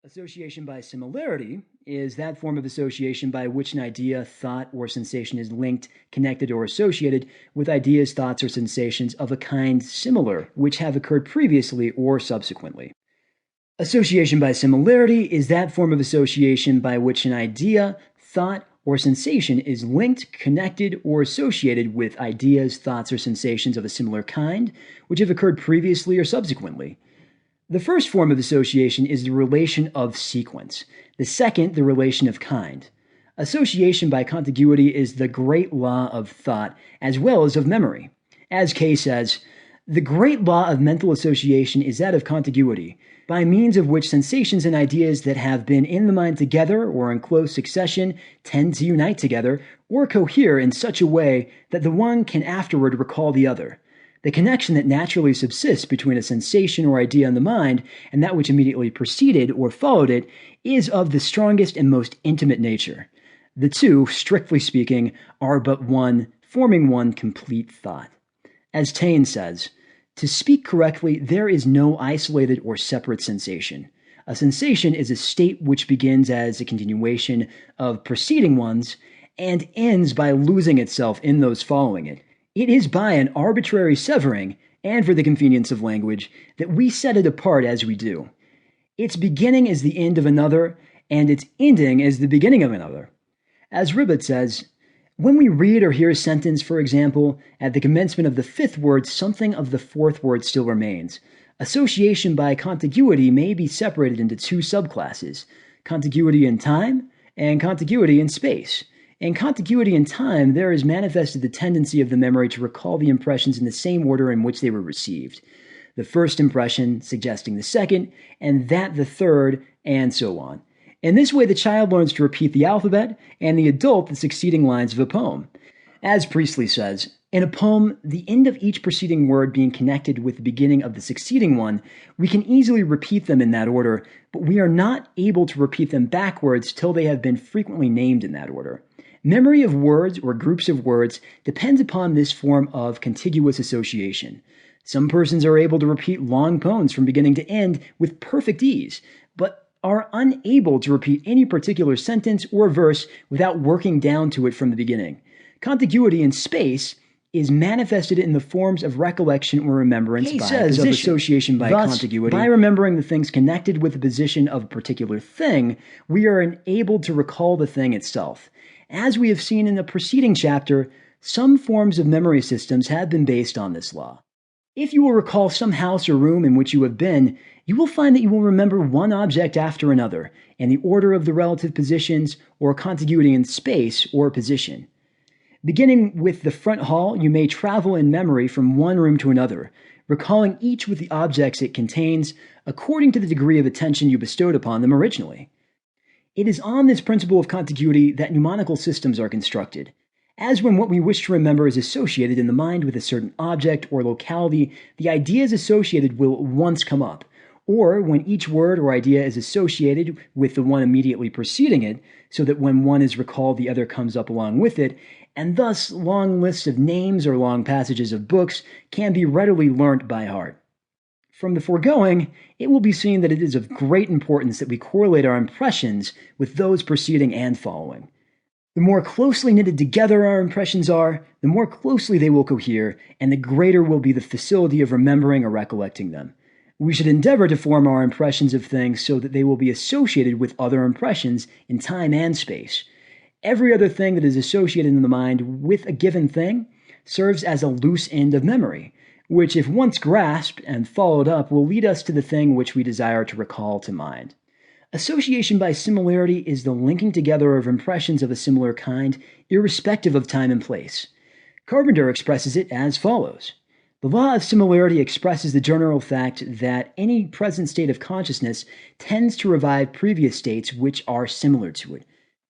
Association by similarity is that form of association by which an idea, thought, or sensation is linked, connected, or associated with ideas, thoughts, or sensations of a kind similar, which have occurred previously or subsequently. Association by similarity is that form of association by which an idea, thought, or sensation is linked, connected, or associated with ideas, thoughts, or sensations of a similar kind, which have occurred previously or subsequently. The first form of association is the relation of sequence. The second, the relation of kind. Association by contiguity is the great law of thought as well as of memory. As Kay says, the great law of mental association is that of contiguity, by means of which sensations and ideas that have been in the mind together or in close succession tend to unite together or cohere in such a way that the one can afterward recall the other. The connection that naturally subsists between a sensation or idea in the mind and that which immediately preceded or followed it is of the strongest and most intimate nature. The two, strictly speaking, are but one, forming one complete thought. As Taine says, to speak correctly, there is no isolated or separate sensation. A sensation is a state which begins as a continuation of preceding ones and ends by losing itself in those following it. It is by an arbitrary severing, and for the convenience of language, that we set it apart as we do. Its beginning is the end of another, and its ending is the beginning of another. As Ribbett says, when we read or hear a sentence, for example, at the commencement of the fifth word, something of the fourth word still remains. Association by contiguity may be separated into two subclasses, contiguity in time and contiguity in space. In contiguity in time, there is manifested the tendency of the memory to recall the impressions in the same order in which they were received. The first impression suggesting the second, and that the third, and so on. In this way, the child learns to repeat the alphabet, and the adult the succeeding lines of a poem. As Priestley says, in a poem, the end of each preceding word being connected with the beginning of the succeeding one, we can easily repeat them in that order, but we are not able to repeat them backwards till they have been frequently named in that order. Memory of words or groups of words depends upon this form of contiguous association. Some persons are able to repeat long poems from beginning to end with perfect ease, but are unable to repeat any particular sentence or verse without working down to it from the beginning. Contiguity in space is manifested in the forms of recollection or remembrance by position. Of association by contiguity. By remembering the things connected with the position of a particular thing, we are enabled to recall the thing itself. As we have seen in the preceding chapter, some forms of memory systems have been based on this law. If you will recall some house or room in which you have been, you will find that you will remember one object after another, in the order of the relative positions or contiguity in space or position. Beginning with the front hall, you may travel in memory from one room to another, recalling each with the objects it contains according to the degree of attention you bestowed upon them originally. It is on this principle of contiguity that mnemonical systems are constructed. As when what we wish to remember is associated in the mind with a certain object or locality, the ideas associated will at once come up. Or when each word or idea is associated with the one immediately preceding it, so that when one is recalled, the other comes up along with it, and thus long lists of names or long passages of books can be readily learnt by heart. From the foregoing, it will be seen that it is of great importance that we correlate our impressions with those preceding and following. The more closely knitted together our impressions are, the more closely they will cohere, and the greater will be the facility of remembering or recollecting them. We should endeavor to form our impressions of things so that they will be associated with other impressions in time and space. Every other thing that is associated in the mind with a given thing serves as a loose end of memory, which if once grasped and followed up will lead us to the thing which we desire to recall to mind. Association by similarity is the linking together of impressions of a similar kind, irrespective of time and place. Carpenter expresses it as follows. The law of similarity expresses the general fact that any present state of consciousness tends to revive previous states which are similar to it.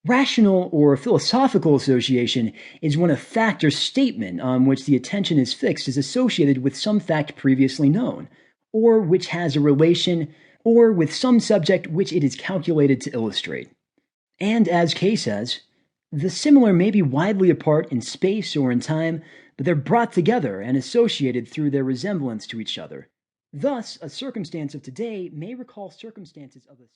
Rational or philosophical association is when a fact or statement on which the attention is fixed is associated with some fact previously known, or which has a relation, or with some subject which it is calculated to illustrate. And as Kay says, the similar may be widely apart in space or in time, but they're brought together and associated through their resemblance to each other. Thus, a circumstance of today may recall circumstances of a